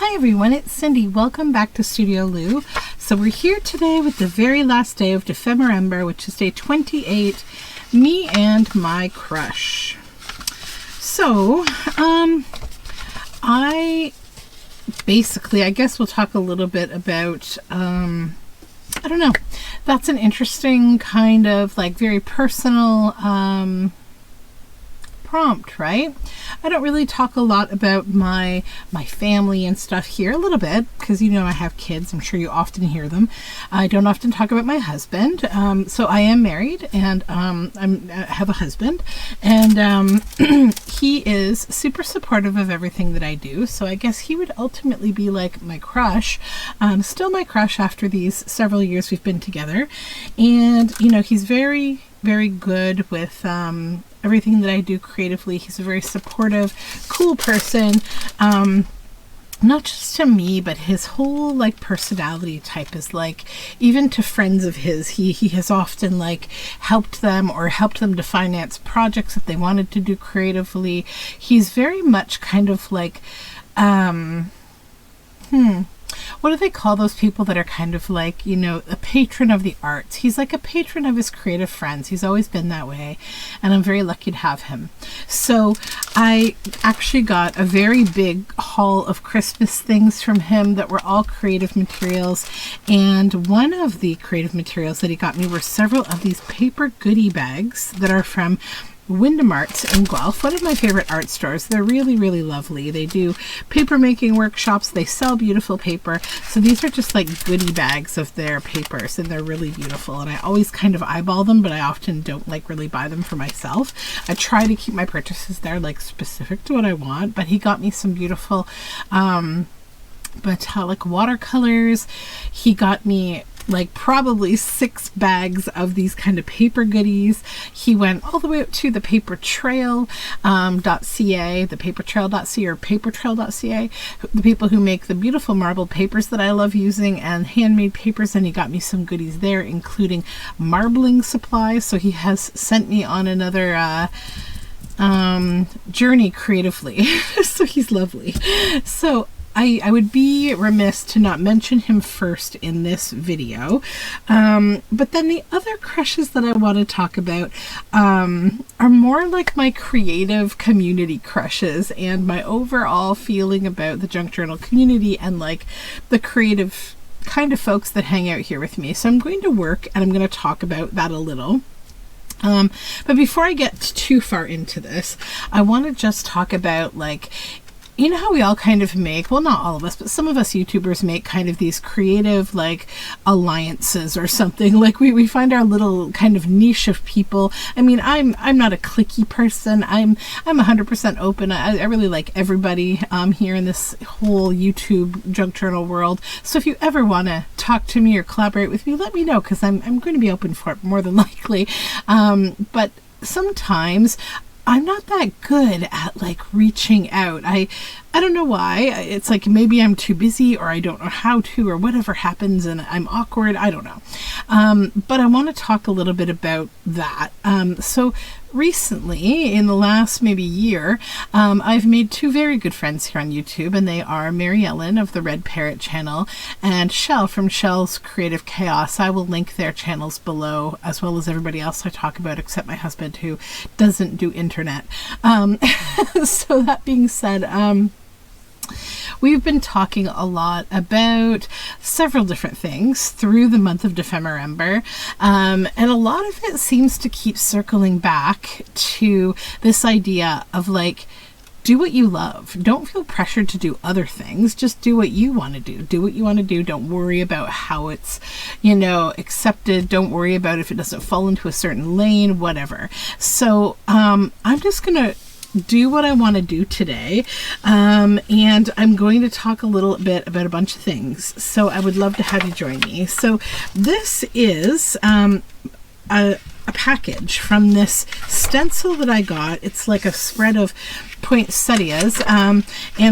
Hi everyone, it's Cindy. Welcome back to Studioloo. So we're here today with the very last day of dephemerember, which is day 28, me and my crush. So, I guess we'll talk a little bit about, I don't know, that's an interesting kind of like very personal, prompt, right? I don't really talk a lot about my family and stuff here, a little bit, because you know I have kids. I'm sure you often hear them. I don't often talk about my husband. So I am married, and I have a husband, and he is super supportive of everything that I do. So I guess he would ultimately be like my crush, still my crush after these several years we've been together. And you know, he's very, very good with everything that I do creatively. He's a very supportive, cool person, not just to me, but his whole like personality type is like, even to friends of his, he has often like helped them to finance projects that they wanted to do creatively. He's very much kind of like what do they call those people that are kind of like, you know, a patron of the arts? He's like a patron of his creative friends. He's always been that way, and I'm very lucky to have him. So I actually got a very big haul of Christmas things from him that were all creative materials, and one of the creative materials that he got me were several of these paper goodie bags that are from Wyndham Arts in Guelph, one of my favorite art stores. They're really, really lovely. They do paper making workshops. They sell beautiful paper. So these are just like goodie bags of their papers, and they're really beautiful. And I always kind of eyeball them, but I often don't like really buy them for myself. I try to keep my purchases there like specific to what I want, but he got me some beautiful metallic watercolors. He got me like probably 6 bags of these kind of paper goodies. He went all the way up to the papertrail.ca, the papertrail.ca or papertrail.ca, the people who make the beautiful marbled papers that I love using and handmade papers, and he got me some goodies there, including marbling supplies. So he has sent me on another journey creatively. So he's lovely. So I would be remiss to not mention him first in this video. But then the other crushes that I want to talk about are more like my creative community crushes and my overall feeling about the junk journal community and like the creative kind of folks that hang out here with me. So I'm going to work and I'm going to talk about that a little. But before I get too far into this, I want to just talk about like, you know how we all kind of make, well, not all of us, but some of us YouTubers make kind of these creative like alliances or something. Like we find our little kind of niche of people. I mean, I'm not a cliquey person. I'm 100% open. I really like everybody here in this whole YouTube junk journal world. So if you ever want to talk to me or collaborate with me, let me know, because I'm going to be open for it more than likely. But sometimes I'm not that good at like reaching out. I don't know why. It's like maybe I'm too busy, or I don't know how to, or whatever happens, and I'm awkward. I don't know. But I want to talk a little bit about that. So recently, in the last maybe year, I've made 2 very good friends here on YouTube, and they are Mary Ellen of the Red Parrot channel and Chelle from Chelle's Creative Chaos. I will link their channels below, as well as everybody else I talk about, except my husband, who doesn't do internet. So that being said, we've been talking a lot about several different things through the month of dephemerember, and a lot of it seems to keep circling back to this idea of like, do what you love. Don't feel pressured to do other things. Just do what you want to do. Do what you want to do. Don't worry about how it's, you know, accepted. Don't worry about if it doesn't fall into a certain lane, whatever. So I'm just gonna do what I want to do today, and I'm going to talk a little bit about a bunch of things. So I would love to have you join me. So this is a package from this stencil that I got. It's like a spread of poinsettias, and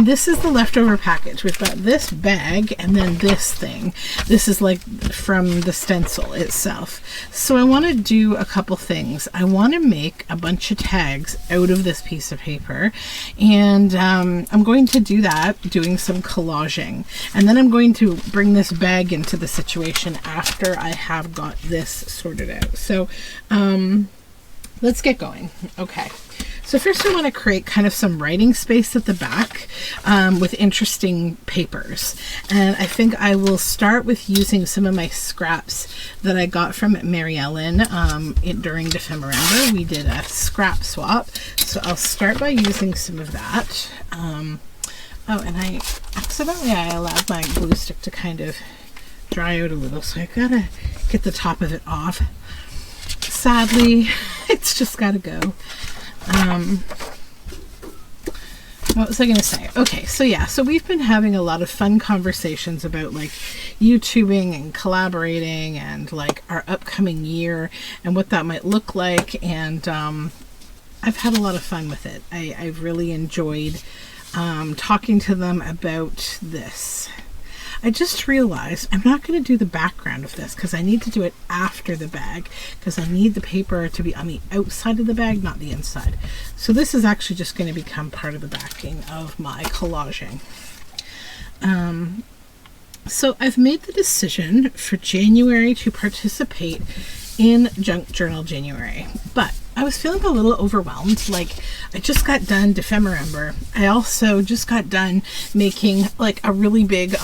this is the leftover package. We've got this bag and then this thing. This is like from the stencil itself. So I want to do a couple things. I want to make a bunch of tags out of this piece of paper, and I'm going to do that doing some collaging, and then I'm going to bring this bag into the situation after I have got this sorted out. So let's get going. Okay. So first I want to create kind of some writing space at the back with interesting papers. And I think I will start with using some of my scraps that I got from Mary Ellen during dephemerember. We did a scrap swap. So I'll start by using some of that. Oh, and I allowed my glue stick to kind of dry out a little. So I gotta get the top of it off. Sadly, it's just gotta go. What was I going to say? Okay, so yeah, so we've been having a lot of fun conversations about like YouTubing and collaborating and like our upcoming year and what that might look like, and I've had a lot of fun with it. I've really enjoyed talking to them about this. I just realized I'm not going to do the background of this because I need to do it after the bag, because I need the paper to be on the outside of the bag, not the inside. So this is actually just going to become part of the backing of my collaging. So I've made the decision for January to participate in Junk Journal January, but I was feeling a little overwhelmed. Like, I just got done dephemerember. I also just got done making like a really big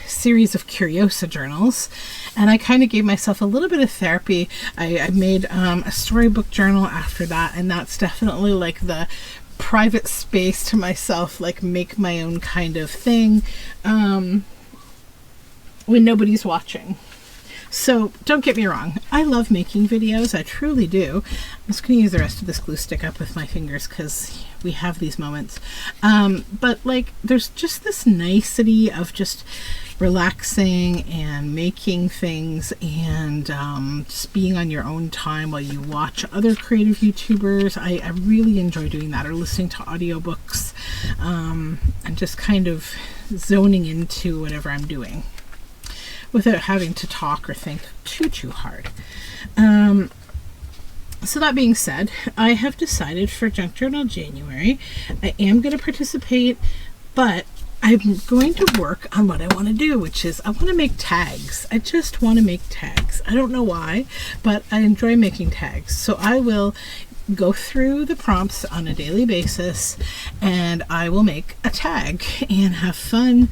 series of Curiosa journals, and I kind of gave myself a little bit of therapy. I made a storybook journal after that, and that's definitely like the private space to myself, like make my own kind of thing when nobody's watching. So don't get me wrong, I love making videos, I truly do. I'm just going to use the rest of this glue stick up with my fingers because we have these moments. But like, there's just this nicety of just relaxing and making things and just being on your own time while you watch other creative YouTubers. I really enjoy doing that, or listening to audiobooks and just kind of zoning into whatever I'm doing without having to talk or think too hard. So that being said, I have decided for Junk Journal January, I am going to participate, but I'm going to work on what I want to do, which is I want to make tags. I just want to make tags. I don't know why, but I enjoy making tags. So I will go through the prompts on a daily basis, and I will make a tag and have fun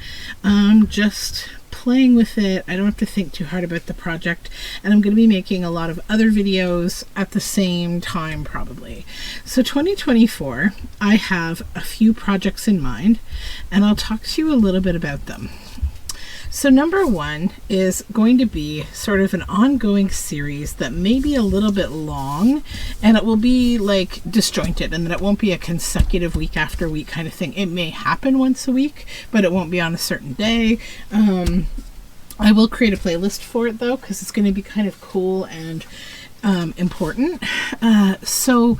just playing with it. I don't have to think too hard about the project, and I'm going to be making a lot of other videos at the same time probably. So 2024, I have a few projects in mind, and I'll talk to you a little bit about them. So number one is going to be sort of an ongoing series that may be a little bit long, and it will be like disjointed, and that it won't be a consecutive week after week kind of thing. It may happen once a week, but it won't be on a certain day. I will create a playlist for it though, because it's going to be kind of cool and important. So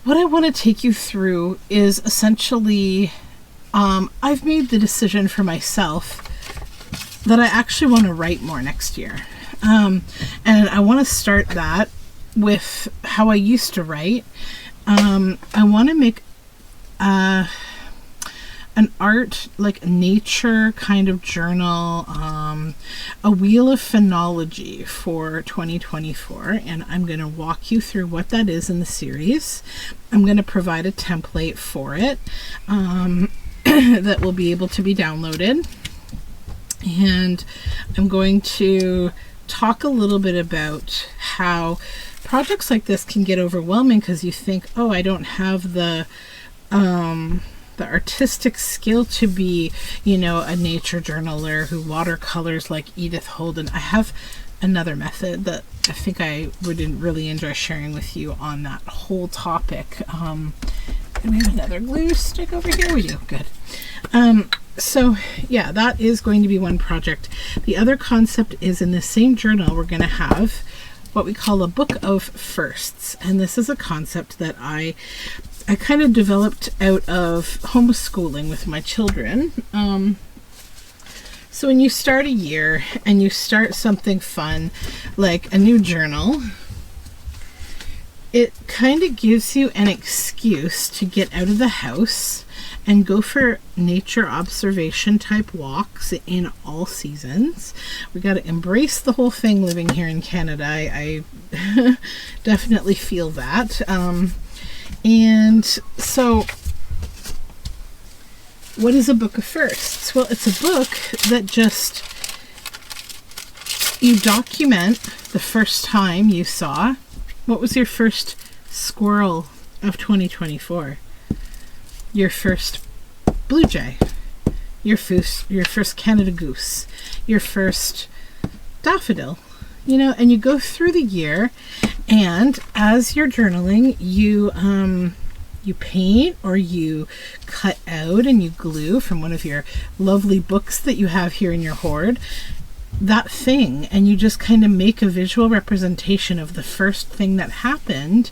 what I want to take you through is essentially, I've made the decision for myself that I actually want to write more next year. And I want to start that with how I used to write. I want to make an art, like nature kind of journal, a wheel of phenology for 2024, and I'm going to walk you through what that is in the series. I'm going to provide a template for it that will be able to be downloaded. And I'm going to talk a little bit about how projects like this can get overwhelming because you think, oh, I don't have the artistic skill to be, you know, a nature journaler who watercolors like Edith Holden. I have another method that I think I would really enjoy sharing with you on that whole topic. And we have another glue stick over here. We do. Good. So yeah, that is going to be one project. The other concept is in the same journal we're going to have what we call a book of firsts. And this is a concept that I kind of developed out of homeschooling with my children. So when you start a year and you start something fun, like a new journal, it kind of gives you an excuse to get out of the house and go for nature observation type walks in all seasons. We got to embrace the whole thing living here in Canada. I definitely feel that. And so what is a book of firsts? Well, it's a book that just, you document the first time you saw. What was your first squirrel of 2024? Your first blue jay? Your first Canada goose? Your first daffodil? You know, and you go through the year, and as you're journaling, you paint or you cut out and you glue from one of your lovely books that you have here in your hoard that thing, and you just kind of make a visual representation of the first thing that happened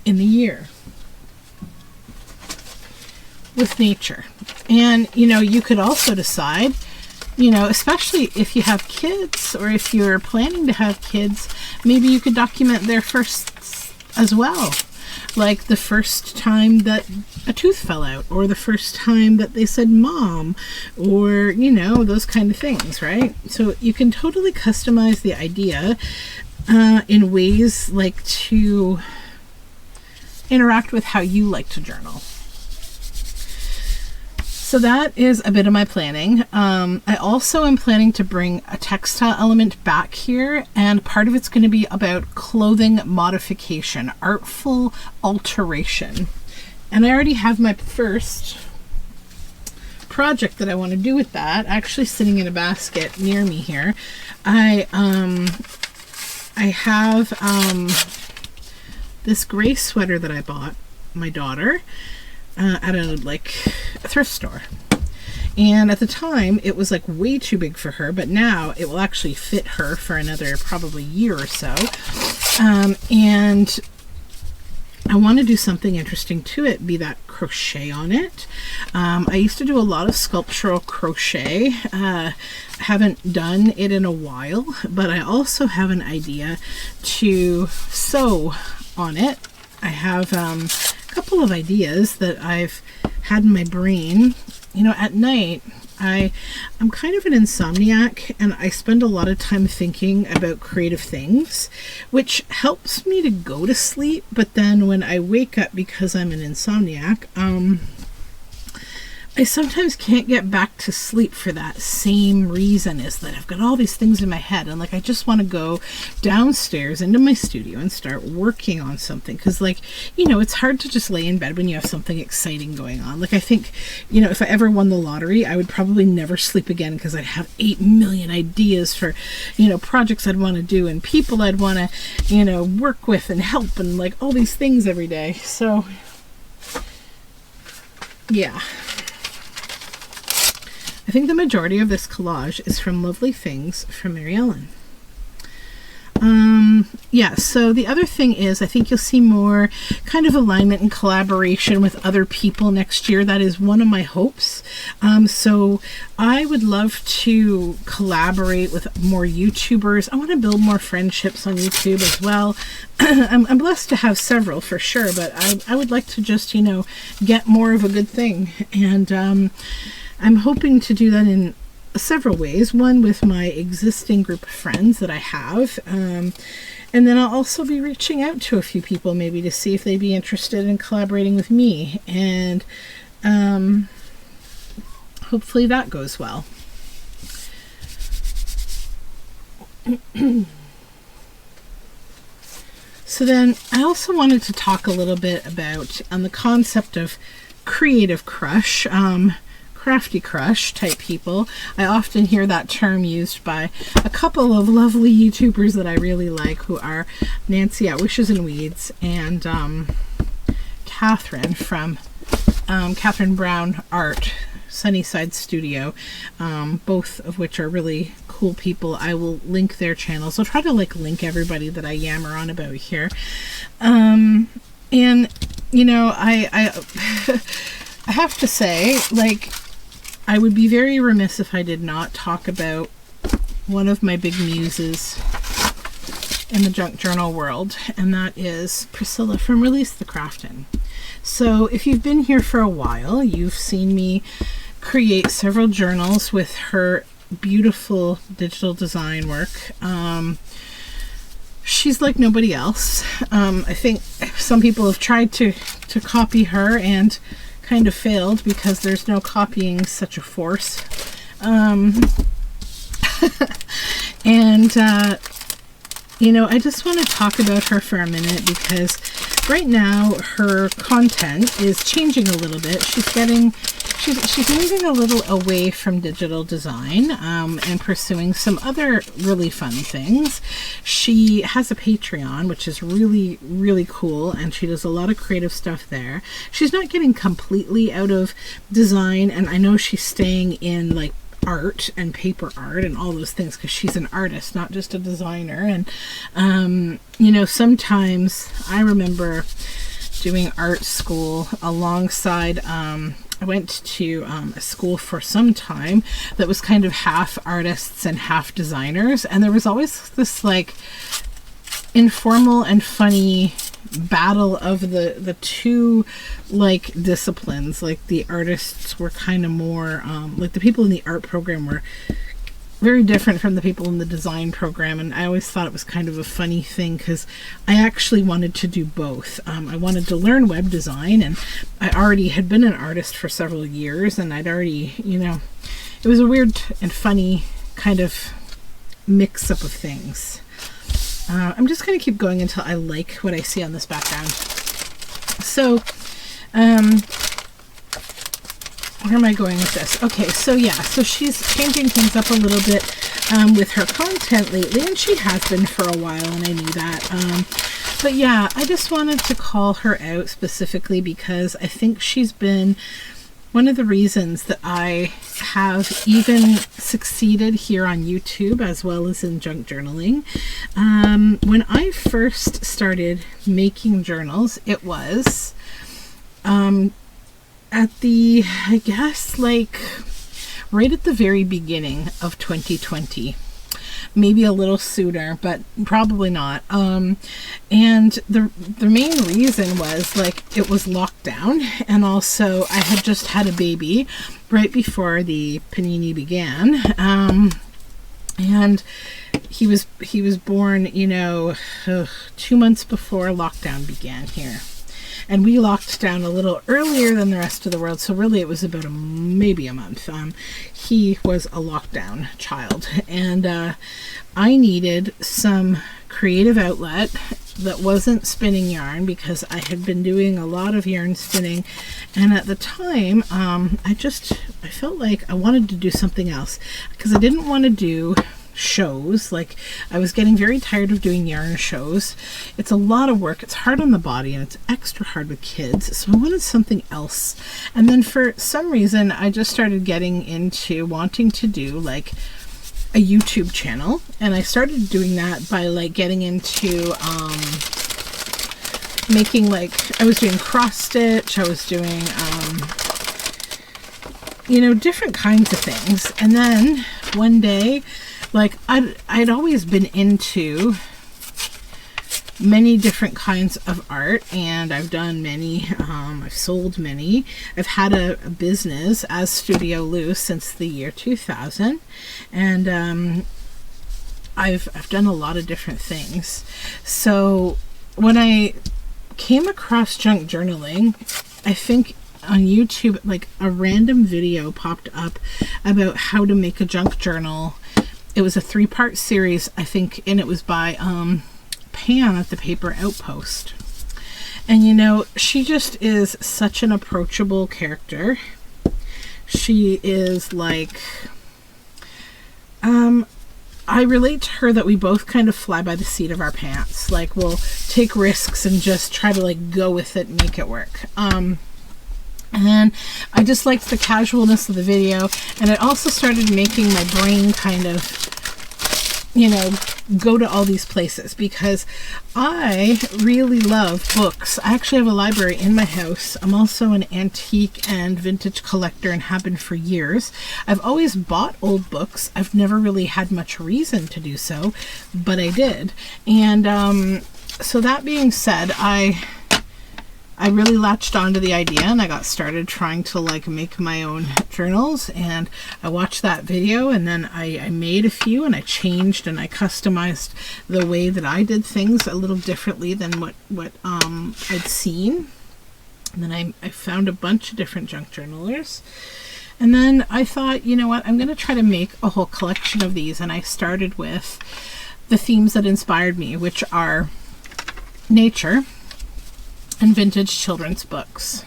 in the year with nature. And you know, you could also decide, you know, especially if you have kids or if you're planning to have kids, maybe you could document their firsts as well. Like the first time that a tooth fell out, or the first time that they said mom, or, you know, those kind of things, right? So you can totally customize the idea in ways like to interact with how you like to journal. So that is a bit of my planning. I also am planning to bring a textile element back here, and part of it's going to be about clothing modification, artful alteration. And I already have my first project that I want to do with that actually sitting in a basket near me here. I have this gray sweater that I bought my daughter at a thrift store, and at the time it was like way too big for her, but now it will actually fit her for another probably year or so. And I want to do something interesting to it, be that crochet on it. I used to do a lot of sculptural crochet. Haven't done it in a while, but I also have an idea to sew on it. I have a couple of ideas that I've had in my brain. You know, at night, I'm kind of an insomniac, and I spend a lot of time thinking about creative things, which helps me to go to sleep. But then when I wake up, because I'm an insomniac, I sometimes can't get back to sleep for that same reason, is that I've got all these things in my head, and like I just want to go downstairs into my studio and start working on something, because, like, you know, it's hard to just lay in bed when you have something exciting going on. Like, I think, you know, if I ever won the lottery, I would probably never sleep again, because I'd have 8 million ideas for, you know, projects I'd want to do and people I'd want to, you know, work with and help, and like all these things every day. So yeah, I think the majority of this collage is from Lovely Things from Mary Ellen. Yeah, so the other thing is, I think you'll see more kind of alignment and collaboration with other people next year. That is one of my hopes. So I would love to collaborate with more YouTubers. I want to build more friendships on YouTube as well. I'm blessed to have several for sure, but I would like to just, you know, get more of a good thing. And I'm hoping to do that in several ways. One, with my existing group of friends that I have, and then I'll also be reaching out to a few people maybe to see if they'd be interested in collaborating with me, and hopefully that goes well. So then I also wanted to talk a little bit about the concept of creative crush. Crafty crush type people. I often hear that term used by a couple of lovely YouTubers that I really like, who are Nancy at Wishes and Weeds and Catherine from Catherine Brown Art Sunnyside Studio, both of which are really cool people. I will link their channels. I'll try to like link everybody that I yammer on about here. And you know, I I have to say, like, I would be very remiss if I did not talk about one of my big muses in the junk journal world, and that is Priscilla from Release the Craftin'. So if you've been here for a while, you've seen me create several journals with her beautiful digital design work. She's like nobody else. I think some people have tried to copy her and kind of failed because there's no copying such a force. And you know, I just want to talk about her for a minute because right now her content is changing a little bit. She's moving a little away from digital design and pursuing some other really fun things. She has a Patreon, which is really, really cool, and she does a lot of creative stuff there. She's not getting completely out of design, and I know she's staying in like art and paper art and all those things because she's an artist, not just a designer. And you know, sometimes I remember doing art school alongside I went to a school for some time that was kind of half artists and half designers, and there was always this like informal and funny battle of the two like disciplines. Like the artists were kind of more like the people in the art program were very different from the people in the design program, and I always thought it was kind of a funny thing because I actually wanted to do both. I wanted to learn web design, and I already had been an artist for several years, and I'd already, you know, it was a weird and funny kind of mix up of things. I'm just going to keep going until I like what I see on this background. So, where am I going with this? Okay, so yeah, so she's changing things up a little bit with her content lately, and she has been for a while, and I knew that. But yeah, I just wanted to call her out specifically because I think she's been one of the reasons that I have even succeeded here on YouTube as well as in junk journaling. When I first started making journals, it was at the, I guess, like right at the very beginning of 2020. Maybe a little sooner, but probably not. And the main reason was like it was locked down, and also I had just had a baby right before the panini began, and he was born, you know, 2 months before lockdown began here. And we locked down a little earlier than the rest of the world, so really it was about maybe a month. He was a lockdown child, and I needed some creative outlet that wasn't spinning yarn because I had been doing a lot of yarn spinning, and at the time I felt like I wanted to do something else because I didn't want to do shows. Like, I was getting very tired of doing yarn shows. It's a lot of work, it's hard on the body, and it's extra hard with kids, so I wanted something else. And then for some reason I just started getting into wanting to do like a YouTube channel, and I started doing that by like getting into making, like, I was doing cross stitch, I was doing you know, different kinds of things. And then one day, like, I'd always been into many different kinds of art, and I've done many, I've sold many. I've had a business as Studioloo since the year 2000, and I've done a lot of different things. So when I came across junk journaling, I think on YouTube, like, a random video popped up about how to make a junk journal. It was a 3-part series, I think, and it was by Pam at the Paper Outpost. And you know, she just is such an approachable character. She is like, I relate to her that we both kind of fly by the seat of our pants. Like, we'll take risks and just try to like go with it and make it work. And I just liked the casualness of the video, and it also started making my brain kind of, you know, go to all these places, because I really love books. I actually have a library in my house. I'm also an antique and vintage collector and have been for years. I've always bought old books. I've never really had much reason to do so, but I did. And so that being said, I really latched onto the idea, and I got started trying to like make my own journals, and I watched that video, and then I made a few, and I changed and I customized the way that I did things a little differently than what I'd seen. And then I found a bunch of different junk journalers, and then I thought, you know what, I'm going to try to make a whole collection of these. And I started with the themes that inspired me, which are nature and vintage children's books.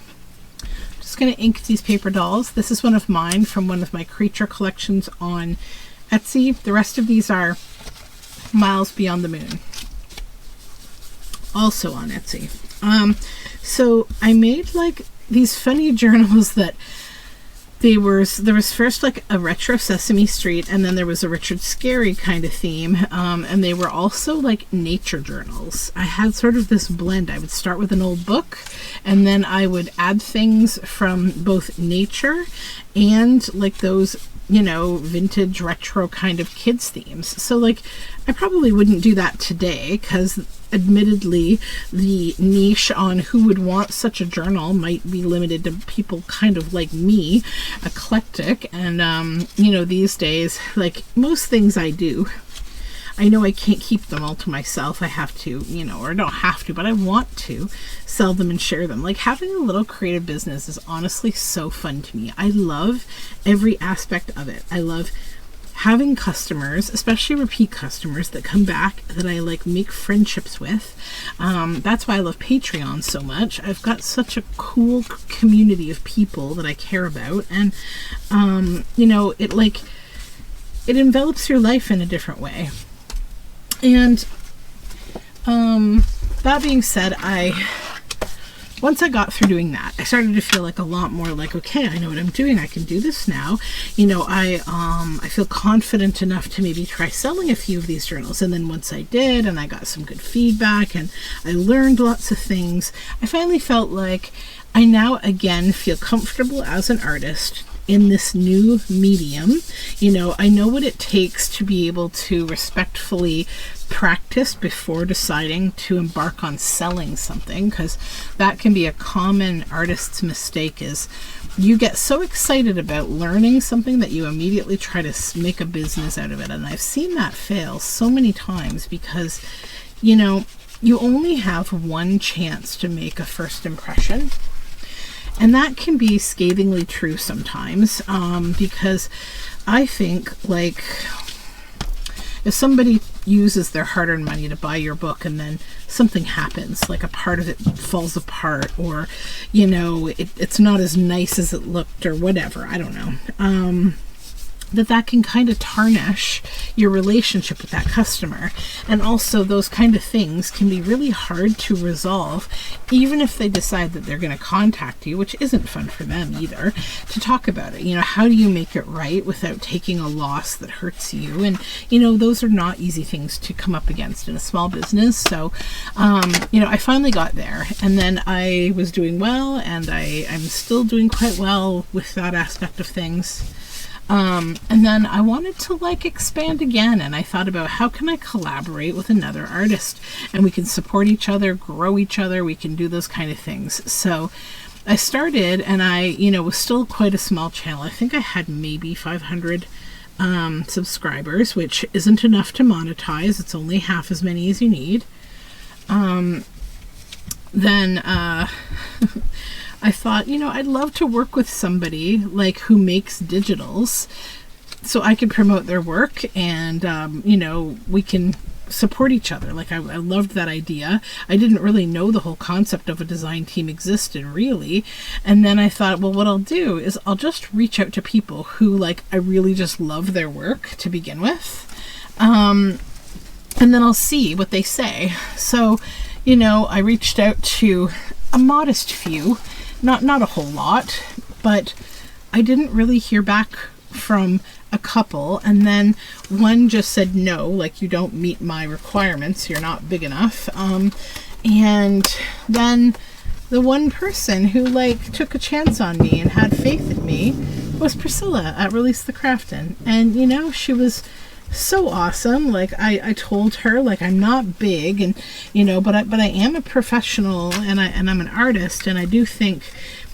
I'm just going to ink these paper dolls. This is one of mine from one of my creature collections on Etsy. The rest of these are Miles Beyond the Moon, also on Etsy. So I made like these funny journals that there was first like a retro Sesame Street, and then there was a Richard Scarry kind of theme, and they were also like nature journals. I had sort of this blend. I would start with an old book, and then I would add things from both nature and like those, you know, vintage retro kind of kids themes. So like I probably wouldn't do that today, because admittedly the niche on who would want such a journal might be limited to people kind of like me, eclectic. And you know, these days, like most things I do, I know I can't keep them all to myself. I have to, you know, or I don't have to, but I want to sell them and share them. Like having a little creative business is honestly so fun to me. I love every aspect of it. I love having customers, especially repeat customers that come back, that I like make friendships with. That's why I love Patreon so much. I've got such a cool community of people that I care about, and you know, it envelops your life in a different way. And that being said, once I got through doing that, I started to feel like a lot more like, okay, I know what I'm doing. I can do this now. You know, I feel confident enough to maybe try selling a few of these journals. And then once I did, and I got some good feedback, and I learned lots of things, I finally felt like I now again feel comfortable as an artist in this new medium. You know, I know what it takes to be able to respectfully practice before deciding to embark on selling something, because that can be a common artist's mistake, is you get so excited about learning something that you immediately try to make a business out of it. And I've seen that fail so many times, because, you know, you only have one chance to make a first impression. And that can be scathingly true sometimes, because I think, like, if somebody uses their hard-earned money to buy your book and then something happens, like a part of it falls apart, or, you know, it's not as nice as it looked, or whatever, I don't know, that can kind of tarnish your relationship with that customer. And also those kind of things can be really hard to resolve, even if they decide that they're going to contact you, which isn't fun for them either, to talk about it. You know, how do you make it right without taking a loss that hurts you? And, you know, those are not easy things to come up against in a small business. So, you know, I finally got there, and then I was doing well, and I'm still doing quite well with that aspect of things. And then I wanted to like expand again, and I thought about how can I collaborate with another artist, and we can support each other, grow each other, we can do those kind of things. So I started, and I, you know, was still quite a small channel. I think I had maybe 500 subscribers, which isn't enough to monetize. It's only half as many as you need. Then I thought, you know, I'd love to work with somebody like who makes digitals, so I could promote their work, and you know, we can support each other. Like I loved that idea. I didn't really know the whole concept of a design team existed, really. And then I thought, well, what I'll do is I'll just reach out to people who, like, I really just love their work to begin with, and then I'll see what they say. So, you know, I reached out to a modest few not a whole lot, but I didn't really hear back from a couple, and then one just said no, like, you don't meet my requirements, you're not big enough. And then the one person who like took a chance on me and had faith in me was Priscilla at Release the Craftin'. And you know, she was so awesome. Like I told her, like, I'm not big, and you know, but I am a professional, and I'm an artist, and I do think,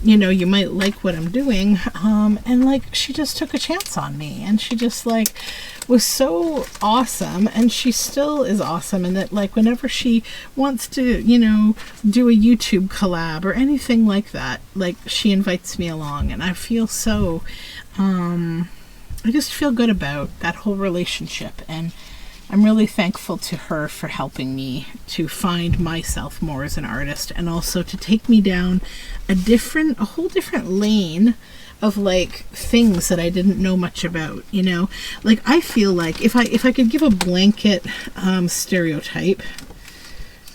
you know, you might like what I'm doing. And like, she just took a chance on me, and she just like was so awesome, and she still is awesome. And that like, whenever she wants to, you know, do a YouTube collab or anything like that, like, she invites me along, and I feel so, I just feel good about that whole relationship, and I'm really thankful to her for helping me to find myself more as an artist, and also to take me down a whole different lane of like things that I didn't know much about, you know. Like, I feel like if I could give a blanket stereotype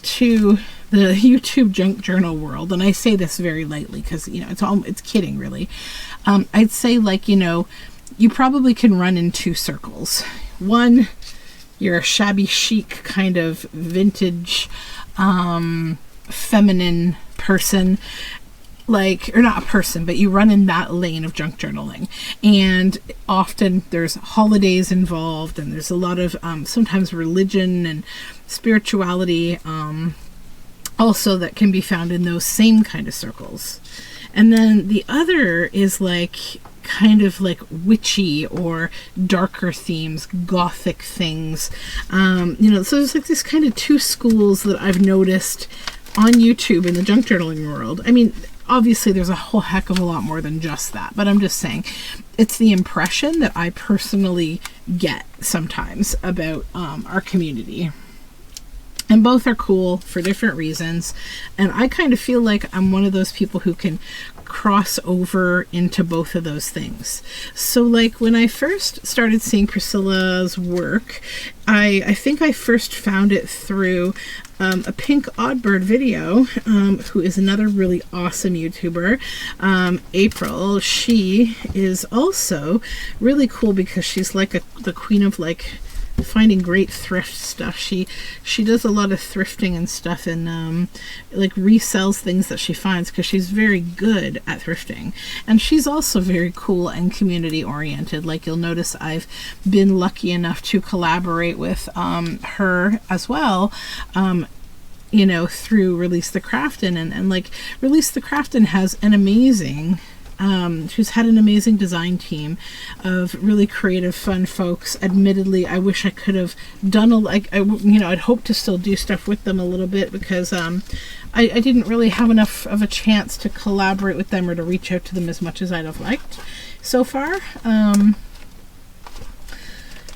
to the YouTube junk journal world, and I say this very lightly because, you know, it's kidding really, I'd say, like, you know, you probably can run in two circles. One, you're a shabby chic kind of vintage feminine person, like, or not a person, but you run in that lane of junk journaling, and often there's holidays involved, and there's a lot of sometimes religion and spirituality also that can be found in those same kind of circles. And then the other is like kind of like witchy or darker themes, gothic things, you know. So there's like this kind of two schools that I've noticed on YouTube in the junk journaling world. I mean, obviously there's a whole heck of a lot more than just that, but I'm just saying it's the impression that I personally get sometimes about our community. And both are cool for different reasons. And I kind of feel like I'm one of those people who can cross over into both of those things. So like, when I first started seeing Priscilla's work, I think I first found it through a Pink Oddbird video, who is another really awesome YouTuber, April. She is also really cool because she's like the queen of like finding great thrift stuff. She does a lot of thrifting and stuff, and like resells things that she finds because she's very good at thrifting. And she's also very cool and community oriented. Like, you'll notice I've been lucky enough to collaborate with her as well, you know, through Release the Craftin', and like, Release the Craftin' has an amazing she's had an amazing design team of really creative, fun folks. Admittedly, I wish I could have done I'd hoped to still do stuff with them a little bit, because I didn't really have enough of a chance to collaborate with them or to reach out to them as much as I'd have liked so far.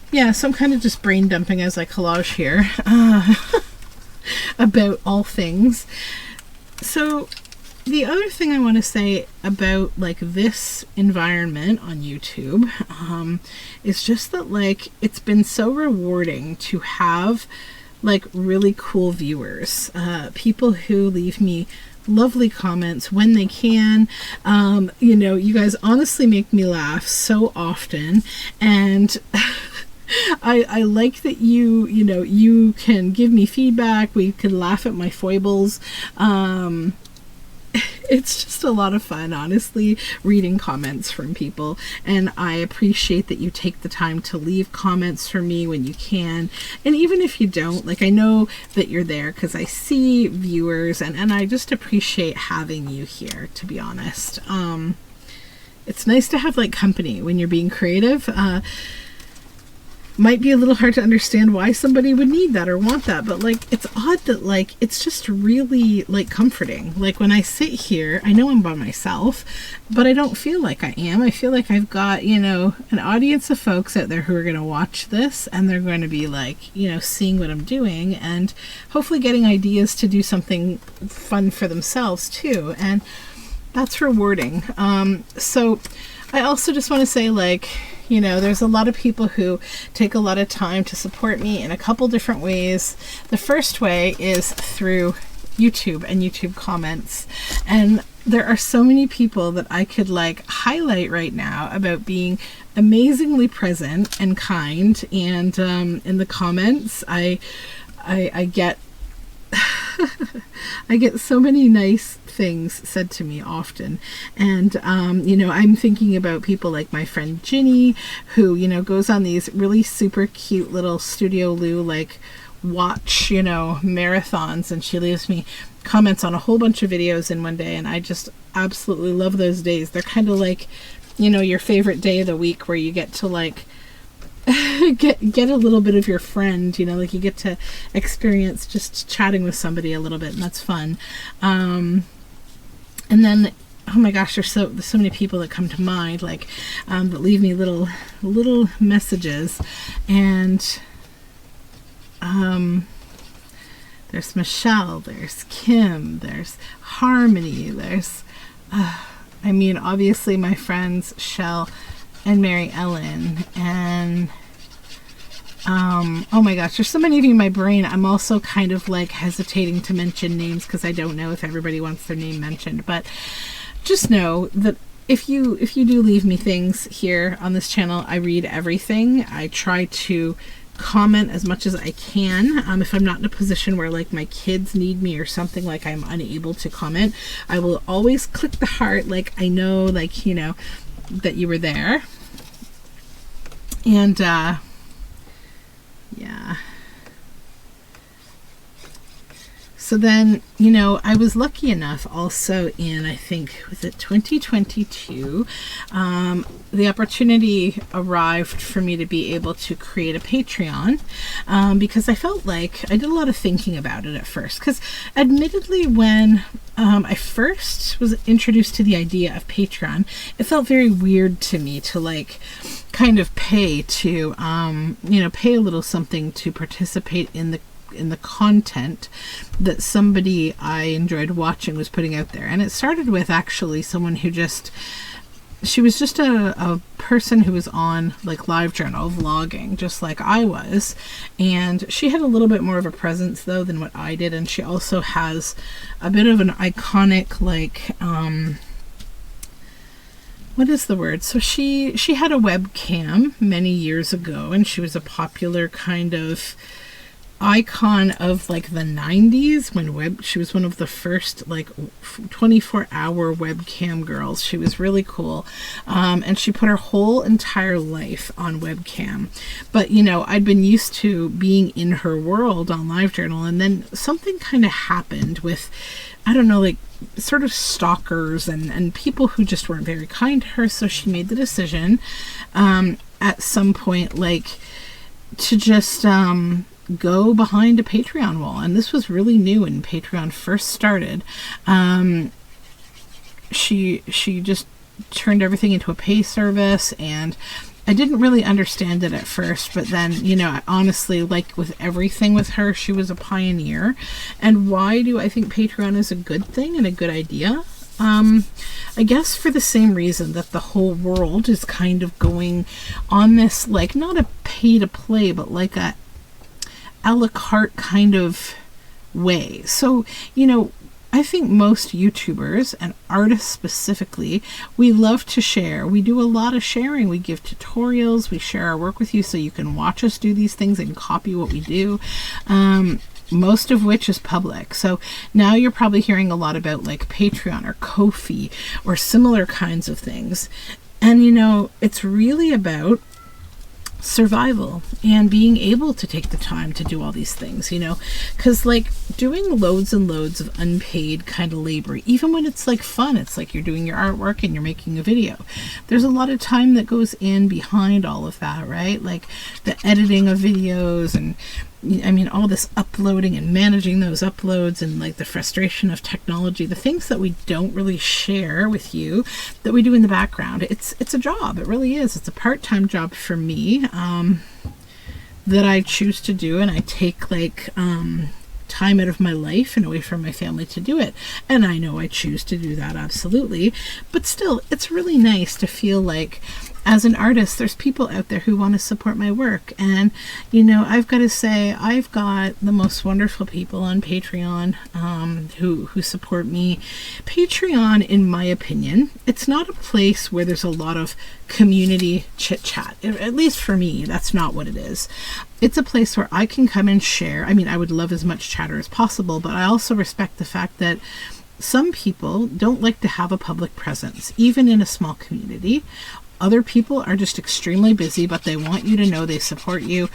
Yeah, so I'm kind of just brain dumping as I collage here about all things. So the other thing I want to say about like this environment on YouTube is just that, like, it's been so rewarding to have like really cool viewers, people who leave me lovely comments when they can. You know, you guys honestly make me laugh so often, and I like that you can give me feedback. We can laugh at my foibles. It's just a lot of fun, honestly, reading comments from people, and I appreciate that you take the time to leave comments for me when you can. And even if you don't, like, I know that you're there because I see viewers, and I just appreciate having you here, to be honest. It's nice to have like company when you're being creative. Might be a little hard to understand why somebody would need that or want that, but like, it's odd that like, it's just really like comforting. Like, when I sit here, I know I'm by myself, but I don't feel like I am. I feel like I've got, you know, an audience of folks out there who are going to watch this, and they're going to be like, you know, seeing what I'm doing and hopefully getting ideas to do something fun for themselves too. And that's rewarding. So I also just want to say, like, you know, there's a lot of people who take a lot of time to support me in a couple different ways. The first way is through YouTube and YouTube comments. And there are so many people that I could like highlight right now about being amazingly present and kind. And in the comments, I get I get so many nice things said to me often. And you know, I'm thinking about people like my friend Ginny, who, you know, goes on these really super cute little Studioloo like watch, you know, marathons, and she leaves me comments on a whole bunch of videos in one day, and I just absolutely love those days. They're kind of like, you know, your favorite day of the week, where you get to like get a little bit of your friend, you know, like you get to experience just chatting with somebody a little bit, and that's fun. And then, oh my gosh, there's so many people that come to mind, like that leave me little messages. And there's Michelle, there's Kim, there's Harmony, there's I mean, obviously my friends Chelle and Mary Ellen, and oh my gosh, there's so many of you in my brain. I'm also kind of like hesitating to mention names because I don't know if everybody wants their name mentioned, but just know that if you do leave me things here on this channel, I read everything. I try to comment as much as I can. If I'm not in a position where like my kids need me or something, like I'm unable to comment, I will always click the heart, like I know, like, you know, that you were there. And yeah. So then, you know, I was lucky enough also in, I think, was it 2022, the opportunity arrived for me to be able to create a Patreon, because I felt like I did a lot of thinking about it at first, because admittedly when I first was introduced to the idea of Patreon, it felt very weird to me to like kind of pay to, you know, pay a little something to participate in the content that somebody I enjoyed watching was putting out there. And it started with actually someone who she was just a person who was on like LiveJournal vlogging, just like I was. And she had a little bit more of a presence though than what I did. And she also has a bit of an iconic, like, what is the word? So she had a webcam many years ago, and she was a popular kind of icon of like the 90s when she was one of the first like 24-hour webcam girls. She was really cool, and she put her whole entire life on webcam. But you know, I'd been used to being in her world on LiveJournal, and then something kind of happened with, I don't know, like sort of stalkers and people who just weren't very kind to her. So she made the decision at some point, like, to just go behind a Patreon wall. And this was really new when Patreon first started. She just turned everything into a pay service, and I didn't really understand it at first, but then, you know, honestly, like with everything with her, she was a pioneer. And why do I think Patreon is a good thing and a good idea? I guess for the same reason that the whole world is kind of going on this, like, not a pay to play, but like a la carte kind of way. So, you know, I think most YouTubers and artists specifically, we love to share. We do a lot of sharing. We give tutorials, we share our work with you so you can watch us do these things and copy what we do. Most of which is public. So now you're probably hearing a lot about like Patreon or Ko-fi or similar kinds of things. And you know, it's really about survival and being able to take the time to do all these things, you know, because like doing loads and loads of unpaid kind of labor, even when it's like fun, it's like you're doing your artwork and you're making a video, there's a lot of time that goes in behind all of that, right? Like the editing of videos, and I mean, all this uploading and managing those uploads, and like the frustration of technology, the things that we don't really share with you that we do in the background. It's a job. It really is. It's a part-time job for me that I choose to do, and I take like time out of my life and away from my family to do it. And I know I choose to do that, absolutely. But still, it's really nice to feel like as an artist, there's people out there who want to support my work. And, you know, I've got to say, I've got the most wonderful people on Patreon who support me. Patreon, in my opinion, it's not a place where there's a lot of community chit-chat. At least for me, that's not what it is. It's a place where I can come and share. I mean, I would love as much chatter as possible, but I also respect the fact that some people don't like to have a public presence, even in a small community. Other people are just extremely busy, but they want you to know they support you,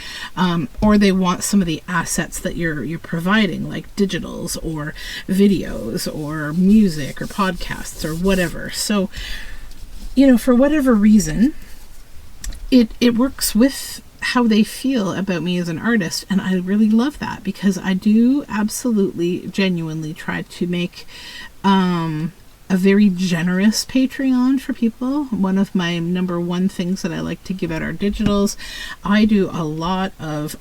or they want some of the assets that you're providing, like digitals or videos or music or podcasts or whatever. So, you know, for whatever reason, it works with how they feel about me as an artist, and I really love that, because I do absolutely genuinely try to make a very generous Patreon for people. One of my number one things that I like to give out are digitals. I do a lot of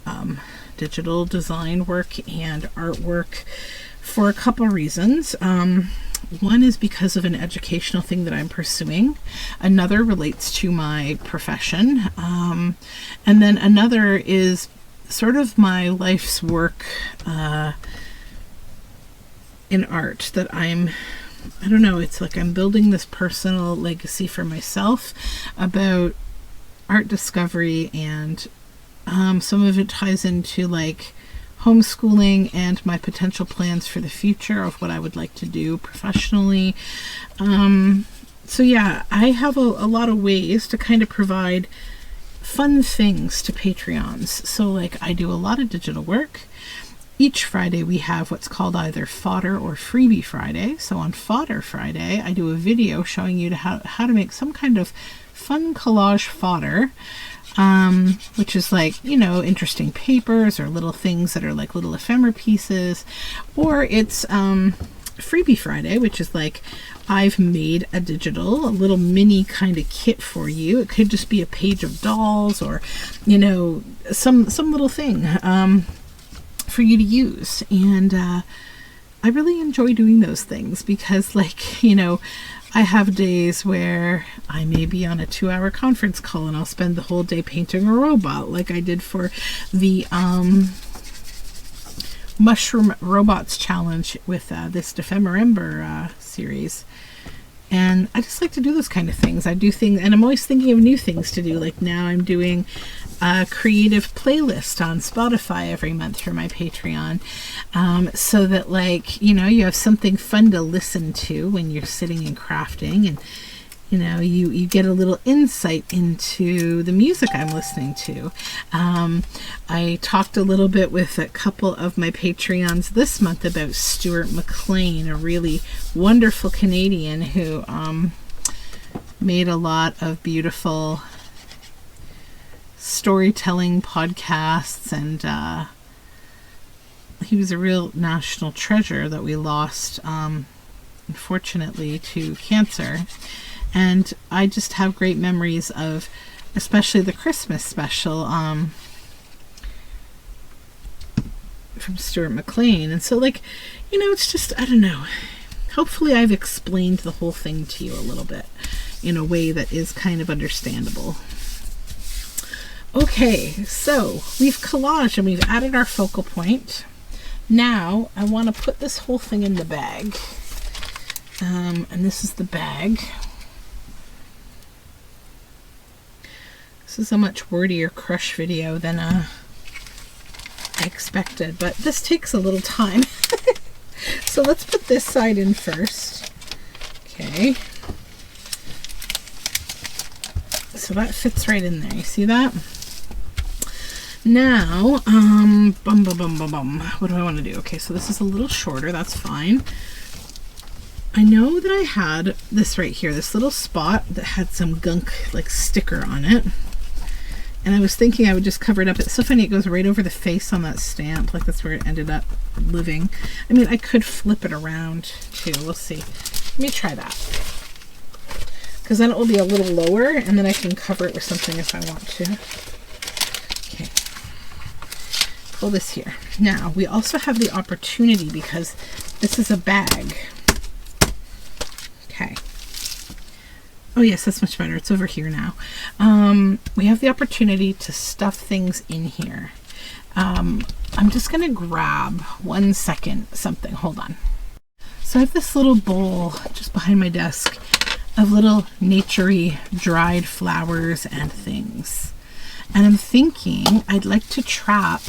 digital design work and artwork for a couple reasons. One is because of an educational thing that I'm pursuing. Another relates to my profession. And then another is sort of my life's work in art that I don't know, it's like I'm building this personal legacy for myself about art discovery, and some of it ties into like homeschooling and my potential plans for the future of what I would like to do professionally. So yeah, I have a lot of ways to kind of provide fun things to Patreons. So like I do a lot of digital work. Each Friday we have what's called either Fodder or Freebie Friday. So on Fodder Friday, I do a video showing you how to make some kind of fun collage fodder, which is like, you know, interesting papers or little things that are like little ephemera pieces. Or it's Freebie Friday, which is like, I've made a little mini kind of kit for you. It could just be a page of dolls, or, you know, some little thing for you to use. And I really enjoy doing those things because, like, you know, I have days where I may be on a 2-hour conference call and I'll spend the whole day painting a robot, like I did for the Mushroom Robots Challenge with this dephemerember series. And I just like to do those kind of things. I do things, and I'm always thinking of new things to do. Like now I'm doing a creative playlist on Spotify every month for my Patreon, so that, like, you know, you have something fun to listen to when you're sitting and crafting, and, you know, you get a little insight into the music I'm listening to. I talked a little bit with a couple of my Patreons this month about Stuart McLean, a really wonderful Canadian who made a lot of beautiful storytelling podcasts, and he was a real national treasure that we lost, unfortunately, to cancer. And I just have great memories of especially the Christmas special from Stuart McLean. And so, like, you know, it's just, I don't know, hopefully I've explained the whole thing to you a little bit in a way that is kind of understandable. Okay, so we've collaged and we've added our focal point. Now I want to put this whole thing in the bag. And this is the bag. This is a much wordier crush video than I expected, but this takes a little time. So let's put this side in first. Okay. So that fits right in there. You see that? Now, what do I want to do? Okay, so this is a little shorter. That's fine. I know that I had this right here, this little spot that had some gunk, like, sticker on it. And I was thinking I would just cover it up. It's so funny, it goes right over the face on that stamp. Like, that's where it ended up living. I mean, I could flip it around too. We'll see. Let me try that. Because then it will be a little lower, and then I can cover it with something if I want to. Okay. Pull this here. Now, we also have the opportunity, because this is a bag. Okay. Oh yes, that's much better. It's over here now. We have the opportunity to stuff things in here. I'm just gonna grab 1 second something. Hold on. So I have this little bowl just behind my desk of little naturey dried flowers and things. And I'm thinking I'd like to trap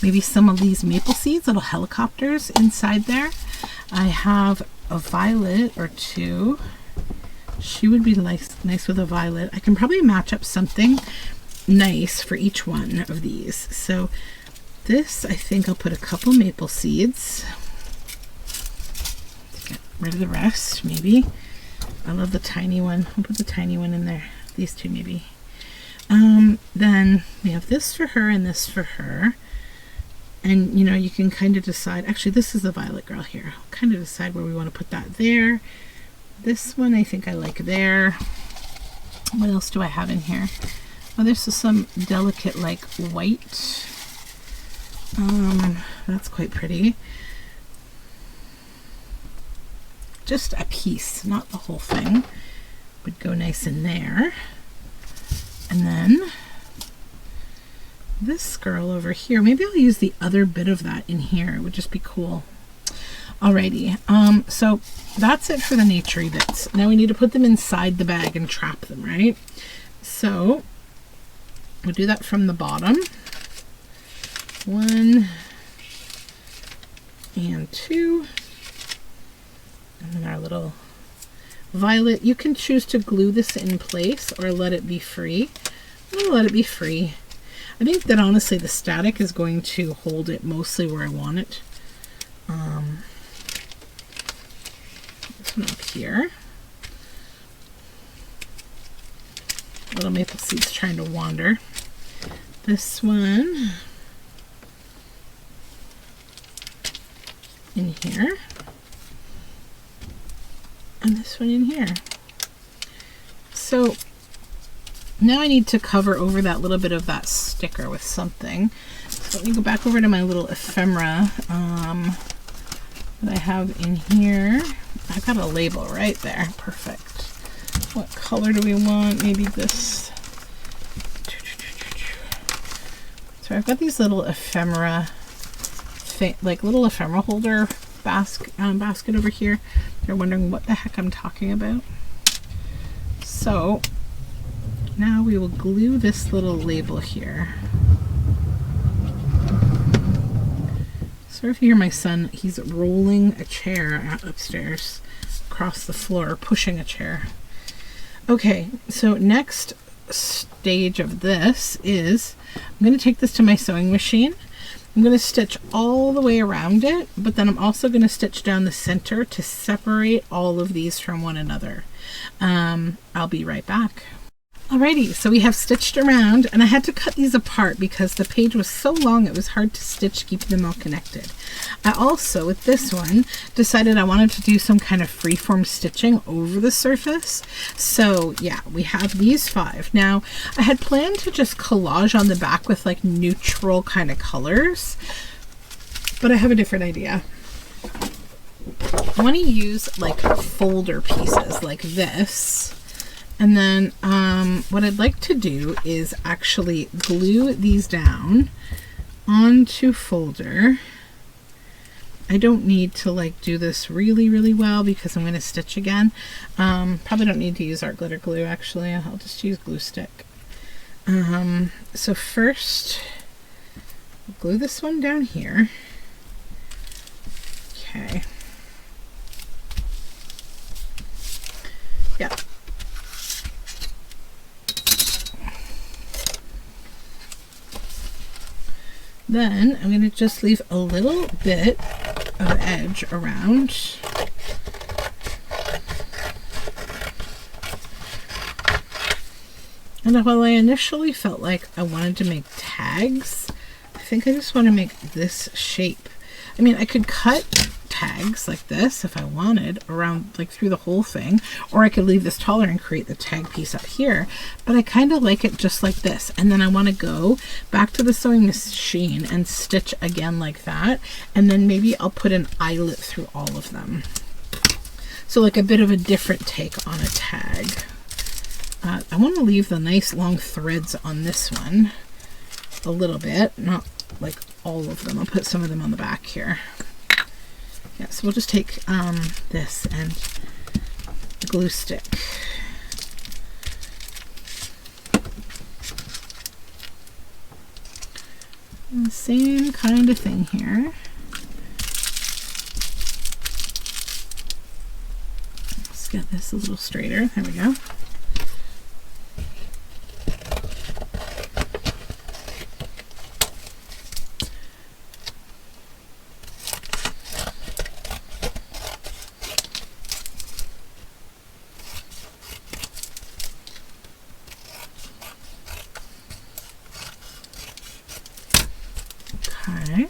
maybe some of these maple seeds, little helicopters inside there. I have a violet or two. She would be nice with a violet. I can probably match up something nice for each one of these. So this, I think I'll put a couple maple seeds. Get rid of the rest, maybe. I love the tiny one. I'll put the tiny one in there. These two, maybe. Then we have this for her and this for her. And, you know, you can kind of decide. Actually, this is the violet girl here. I'll kind of decide where we want to put that there. This one, I think I like there. What else do I have in here? Oh, there's some delicate, like, white. That's quite pretty. Just a piece, not the whole thing, would go nice in there. And then this girl over here, maybe I'll use the other bit of that in here. It would just be cool. Alrighty, so that's it for the naturey bits. Now we need to put them inside the bag and trap them, right? So we'll do that from the bottom. 1 and 2. And then our little violet. You can choose to glue this in place or let it be free. I'm going to let it be free. I think that honestly the static is going to hold it mostly where I want it. This one up here. Little maple seeds trying to wander. This one in here. And this one in here. So now I need to cover over that little bit of that sticker with something. So let me go back over to my little ephemera that I have in here. I've got a label right there. Perfect. What color do we want? Maybe this. So I've got these little ephemera, like little ephemera holder basket over here. You're wondering what the heck I'm talking about. So now we will glue this little label here. So if you hear my son, he's rolling a chair upstairs across the floor, pushing a chair. Okay, so next stage of this is I'm going to take this to my sewing machine. I'm going to stitch all the way around it, but then I'm also going to stitch down the center to separate all of these from one another. I'll be right back. Alrighty, so we have stitched around, and I had to cut these apart because the page was so long it was hard to stitch, keeping them all connected. I also, with this one, decided I wanted to do some kind of freeform stitching over the surface. So yeah, we have these 5. Now, I had planned to just collage on the back with like neutral kind of colors, but I have a different idea. I want to use like folder pieces like this. And then what I'd like to do is actually glue these down onto folder. I don't need to like do this really well because I'm going to stitch again. Probably don't need to use art glitter glue actually. I'll just use glue stick. So first, I'll glue this one down here. Okay. Yeah. Then I'm going to just leave a little bit of edge around. And while I initially felt like I wanted to make tags, I think I just want to make this shape. I mean, I could cut tags like this if I wanted around like through the whole thing, or I could leave this taller and create the tag piece up here, but I kind of like it just like this. And then I want to go back to the sewing machine and stitch again like that, and then maybe I'll put an eyelet through all of them. So like a bit of a different take on a tag. I want to leave the nice long threads on this one a little bit, not like all of them. I'll put some of them on the back here. Yeah, so we'll just take this and the glue stick. And the same kind of thing here. Let's get this a little straighter. There we go. Okay,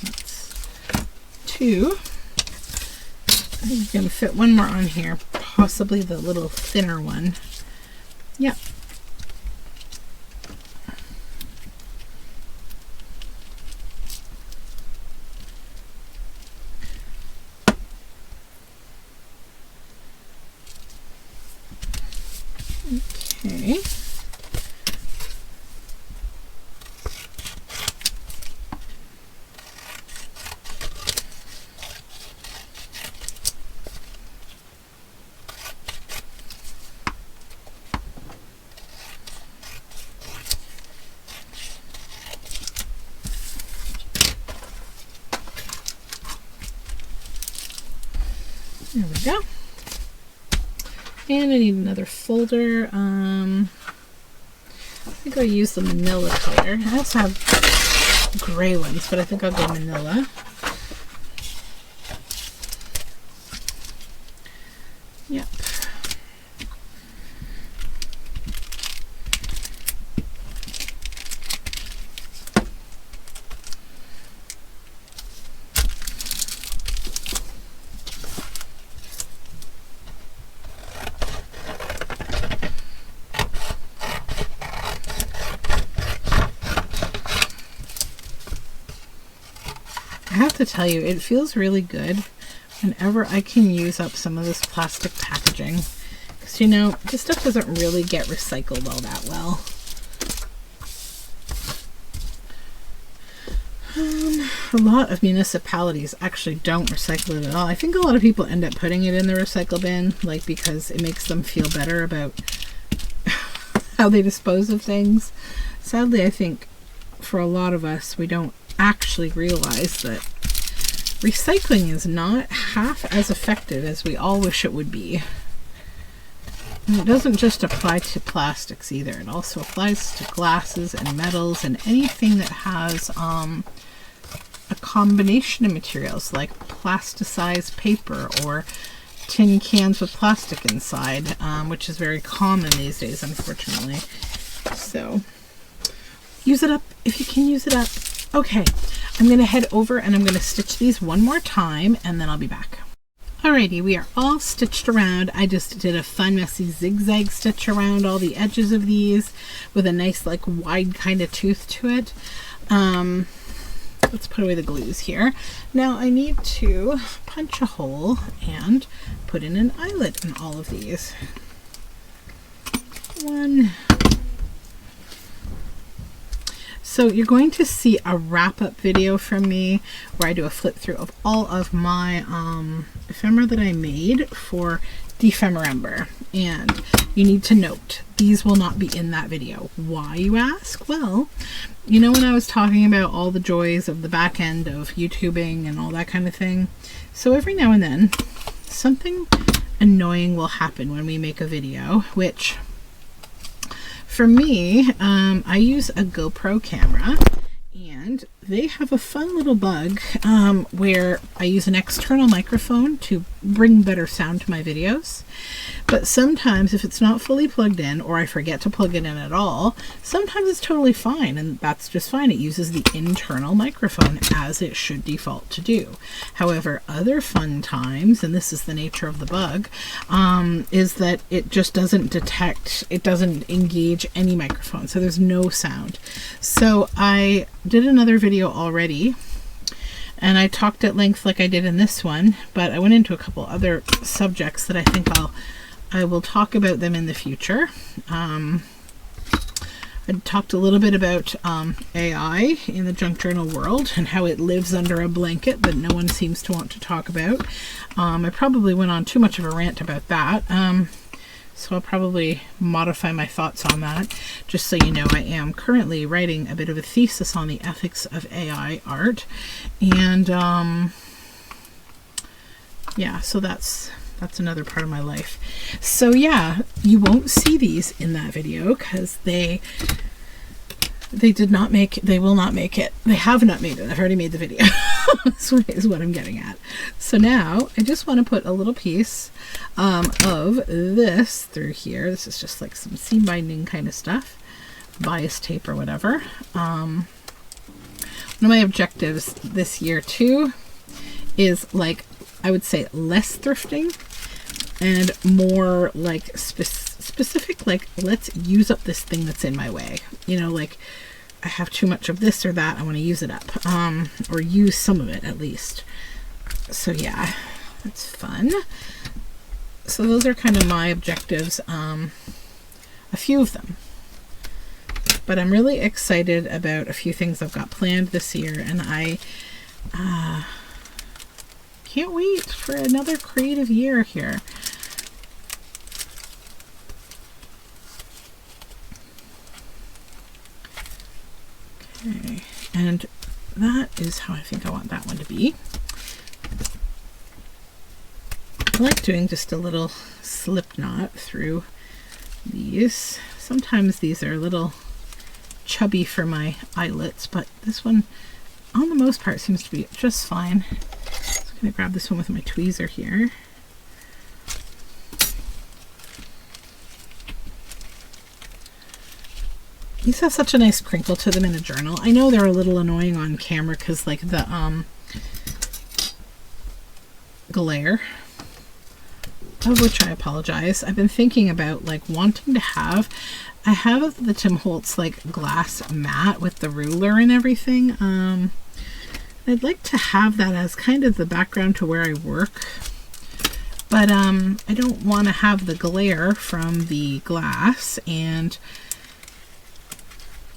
that's 2. I think I'm going to fit one more on here, possibly the little thinner one. Yep. Okay. There we go. And I need another folder. I think I'll use the manila color. I also have gray ones, but I think I'll go manila. Yep. I have to tell you, it feels really good whenever I can use up some of this plastic packaging. Because, you know, this stuff doesn't really get recycled all that well. A lot of municipalities actually don't recycle it at all. I think a lot of people end up putting it in the recycle bin, like because it makes them feel better about how they dispose of things. Sadly, I think for a lot of us, we don't actually realize that recycling is not half as effective as we all wish it would be. And it doesn't just apply to plastics either. It also applies to glasses and metals and anything that has a combination of materials like plasticized paper or tin cans with plastic inside, which is very common these days, unfortunately. So use it up if you can use it up. Okay, I'm going to head over and I'm going to stitch these one more time and then I'll be back. Alrighty, we are all stitched around. I just did a fun messy zigzag stitch around all the edges of these with a nice like wide kind of tooth to it. Let's put away the glues here. Now I need to punch a hole and put in an eyelet in all of these. One. So you're going to see a wrap-up video from me where I do a flip through of all of my ephemera that I made for dephemerember. And you need to note, these will not be in that video. Why, you ask? Well, you know when I was talking about all the joys of the back end of YouTubing and all that kind of thing? So every now and then, something annoying will happen when we make a video, which for me, I use a GoPro camera, and they have a fun little bug where I use an external microphone to bring better sound to my videos. But sometimes if it's not fully plugged in, or I forget to plug it in at all, sometimes it's totally fine, and that's just fine. It uses the internal microphone as it should default to do. However, other fun times, and this is the nature of the bug, is that it just doesn't detect, it doesn't engage any microphone, so there's no sound. So I did another video already And I talked at length like I did in this one, but I went into a couple other subjects that I think I will talk about them in the future. I talked a little bit about AI in the junk journal world and how it lives under a blanket that no one seems to want to talk about. I probably went on too much of a rant about that, so I'll probably modify my thoughts on that. Just so you know, I am currently writing a bit of a thesis on the ethics of AI art, and yeah, so that's another part of my life. So yeah, you won't see these in that video because they will not make it. They have not made it. I've already made the video. is what I'm getting at. So now I just want to put a little piece of this through here. This is just like some seam binding kind of stuff, bias tape or whatever. One of my objectives this year too is, like, I would say less thrifting and more like specific, like, let's use up this thing that's in my way. You know, like, I have too much of this or that, I want to use it up, or use some of it at least. So yeah, that's fun. So those are kind of my objectives, a few of them. But I'm really excited about a few things I've got planned this year, and I can't wait for another creative year here. Okay, and that is how I think I want that one to be. I like doing just a little slip knot through these. Sometimes these are a little chubby for my eyelets, but this one, on the most part, seems to be just fine. So I'm going to grab this one with my tweezer here. These have such a nice crinkle to them in a journal. I know they're a little annoying on camera because, like, the glare, of which I apologize. I've been thinking about, like, wanting to have, I have the Tim Holtz, like, glass mat with the ruler and everything. I'd like to have that as kind of the background to where I work, but I don't want to have the glare from the glass. And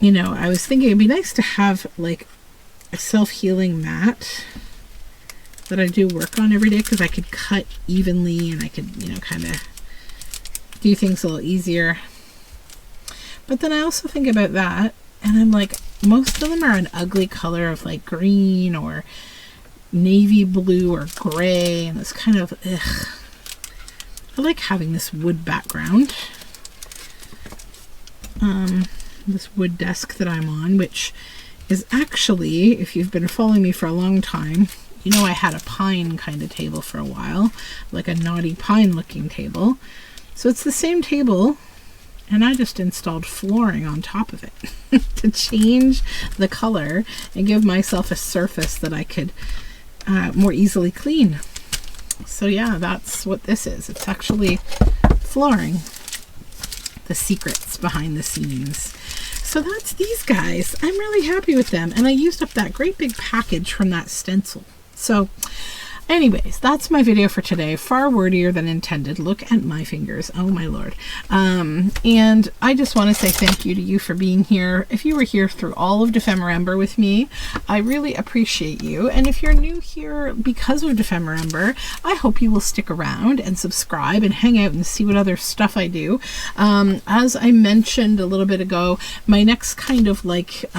you know, I was thinking it'd be nice to have, like, a self-healing mat that I do work on every day, because I could cut evenly and I could, you know, kind of do things a little easier. But then I also think about that, and I'm like, most of them are an ugly color of, like, green or navy blue or gray, and it's kind of, ugh. I like having this wood background. This wood desk that I'm on, which is actually, if you've been following me for a long time, you know I had a pine kind of table for a while, like a naughty pine looking table. So it's the same table, and I just installed flooring on top of it to change the color and give myself a surface that I could more easily clean. So yeah, that's what this is. It's actually flooring. The secrets behind the scenes. So that's these guys. I'm really happy with them, and I used up that great big package from that stencil. So anyways, that's my video for today. Far wordier than intended. Look at my fingers. Oh my lord. And I just want to say thank you to you for being here. If you were here through all of dephemerember with me, I really appreciate you. And if you're new here because of dephemerember, I hope you will stick around and subscribe and hang out and see what other stuff I do. As I mentioned a little bit ago, my next kind of, like,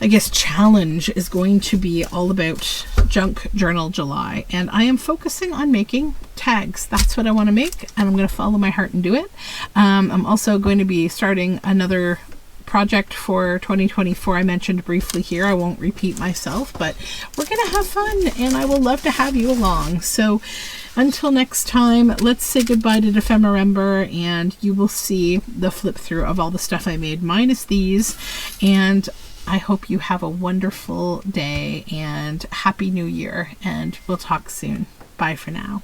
I guess, challenge is going to be all about Junk Journal July, and I am focusing on making tags. That's what I want to make, and I'm going to follow my heart and do it. I'm also going to be starting another project for 2024. I mentioned briefly here. I won't repeat myself, but we're going to have fun, and I will love to have you along. So until next time, let's say goodbye to dephemerember, and you will see the flip through of all the stuff I made minus these. And I hope you have a wonderful day and Happy New Year, and we'll talk soon. Bye for now.